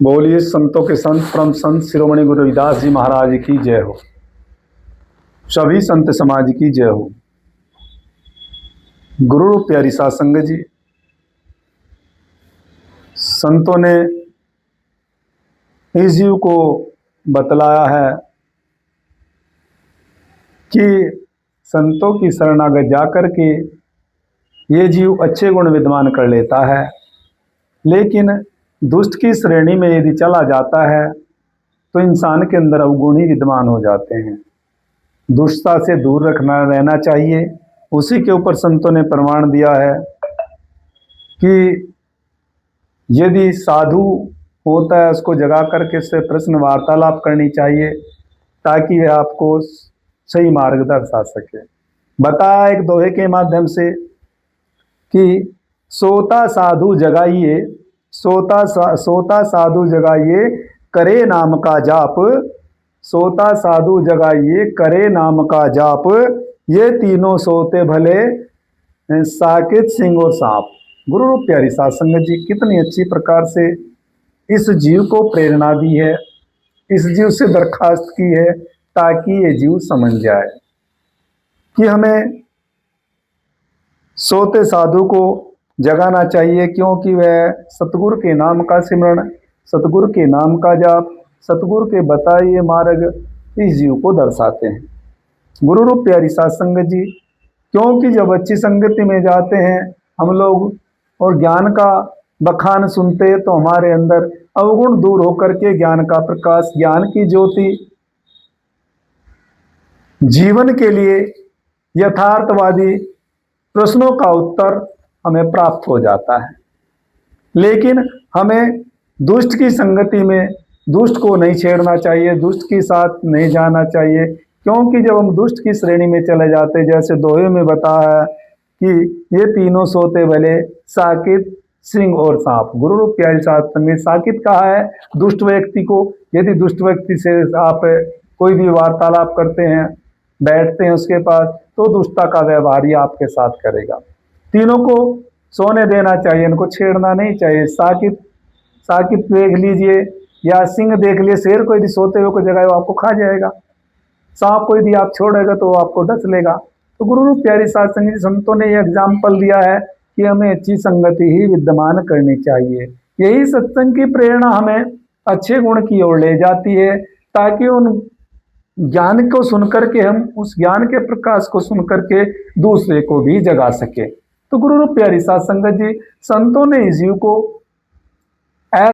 बोलिए संतों के संत परम संत शिरोमणि गुरु रविदास जी महाराज की जय हो। सभी संत समाज की जय हो। गुरु रूप प्यारी साध संगत जी, संतों ने इस जीव को बतलाया है कि संतों की शरणागत जाकर के ये जीव अच्छे गुण विद्यमान कर लेता है, लेकिन दुष्ट की श्रेणी में यदि चला जाता है तो इंसान के अंदर अवगुण ही विद्यमान हो जाते हैं। दुष्टता से दूर रहना चाहिए। उसी के ऊपर संतों ने प्रमाण दिया है कि यदि साधु होता है उसको जगा करके से प्रश्न वार्तालाप करनी चाहिए ताकि वह आपको सही मार्ग दर्शा सके। बताया एक दोहे के माध्यम से कि सोता साधु जगाइए, सोता साधु जगाइए करे नाम का जाप, सोता साधु जगाइए करे नाम का जाप, ये तीनों सोते भले साकित सिंह और सांप। गुरु रूप प्यारी साध संगत जी कितनी अच्छी प्रकार से इस जीव को प्रेरणा दी है, इस जीव से दरखास्त की है ताकि ये जीव समझ जाए कि हमें सोते साधु को जगाना चाहिए, क्योंकि वह सतगुरु के नाम का सिमरण, सतगुरु के नाम का जाप, सतगुरु के बताए मार्ग इस जीव को दर्शाते हैं। गुरु रूप प्यारी साध संगत जी, क्योंकि जब अच्छी संगति में जाते हैं हम लोग और ज्ञान का बखान सुनते हैं तो हमारे अंदर अवगुण दूर होकर के ज्ञान का प्रकाश, ज्ञान की ज्योति जीवन के लिए यथार्थवादी प्रश्नों का उत्तर हमें प्राप्त हो जाता है। लेकिन हमें दुष्ट की संगति में दुष्ट को नहीं छेड़ना चाहिए, दुष्ट के साथ नहीं जाना चाहिए, क्योंकि जब हम दुष्ट की श्रेणी में चले जाते, जैसे दोहे में बताया है कि ये तीनों सोते भले साकित सिंह और सांप। गुरु रूप प्यारी साध संगत साकित कहा है दुष्ट व्यक्ति को। यदि दुष्ट व्यक्ति से आप कोई भी वार्तालाप करते हैं, बैठते हैं उसके पास, तो दुष्टता का व्यवहार ही आपके साथ करेगा। तीनों को सोने देना चाहिए, इनको छेड़ना नहीं चाहिए। साकित देख लीजिए या सिंह देख लिए, शेर को यदि सोते हुए को जगाए वो आपको खा जाएगा, सांप को यदि आप छोड़ेगा तो वो आपको डस लेगा। तो गुरु रूप प्यारी साध संगत संतों ने यह एग्जाम्पल दिया है कि हमें अच्छी संगति ही विद्यमान करनी चाहिए। यही सत्संग की प्रेरणा हमें अच्छे गुण की ओर ले जाती है, ताकि उन ज्ञान को सुनकर के हम उस ज्ञान के प्रकाश को सुनकर के दूसरे को भी जगा सके। तो गुरु रूप प्यारी साध संगत जी, संतों ने इस जीव को